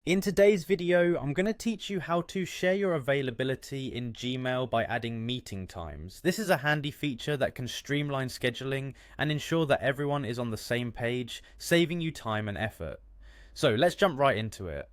In today's video, I'm going to teach you how to share your availability in Gmail by adding meeting times. This is a handy feature that can streamline scheduling and ensure that everyone is on the same page, saving you time and effort. So let's jump right into it.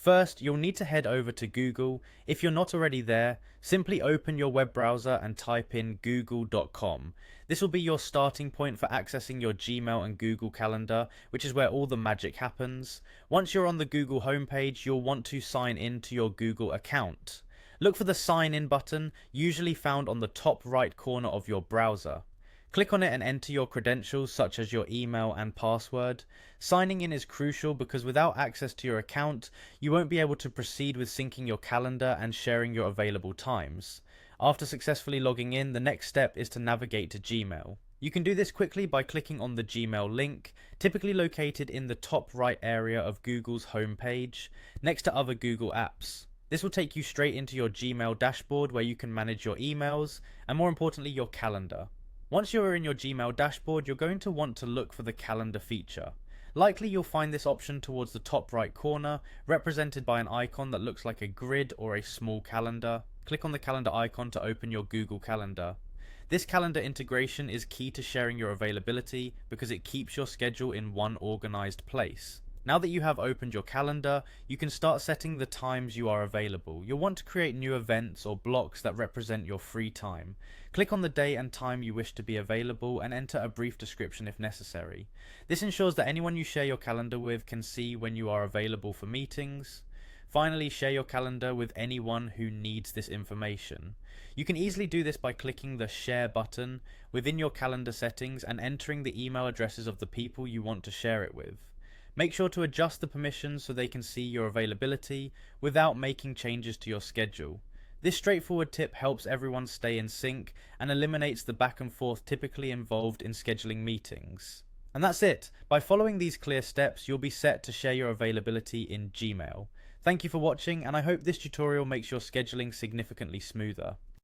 First, you'll need to head over to Google. If you're not already there, simply open your web browser and type in google.com. This will be your starting point for accessing your Gmail and Google Calendar, which is where all the magic happens. Once you're on the Google homepage, you'll want to sign in to your Google account. Look for the sign in button, usually found on the top right corner of your browser. Click on it and enter your credentials such as your email and password. Signing in is crucial because without access to your account, you won't be able to proceed with syncing your calendar and sharing your available times. After successfully logging in, the next step is to navigate to Gmail. You can do this quickly by clicking on the Gmail link, typically located in the top right area of Google's homepage, next to other Google apps. This will take you straight into your Gmail dashboard where you can manage your emails and, more importantly, your calendar. Once you're in your Gmail dashboard, you're going to want to look for the calendar feature. Likely you'll find this option towards the top right corner, represented by an icon that looks like a grid or a small calendar. Click on the calendar icon to open your Google Calendar. This calendar integration is key to sharing your availability because it keeps your schedule in one organized place. Now that you have opened your calendar, you can start setting the times you are available. You'll want to create new events or blocks that represent your free time. Click on the day and time you wish to be available and enter a brief description if necessary. This ensures that anyone you share your calendar with can see when you are available for meetings. Finally, share your calendar with anyone who needs this information. You can easily do this by clicking the Share button within your calendar settings and entering the email addresses of the people you want to share it with. Make sure to adjust the permissions so they can see your availability without making changes to your schedule. This straightforward tip helps everyone stay in sync and eliminates the back and forth typically involved in scheduling meetings. And that's it. By following these clear steps, you'll be set to share your availability in Gmail. Thank you for watching, and I hope this tutorial makes your scheduling significantly smoother.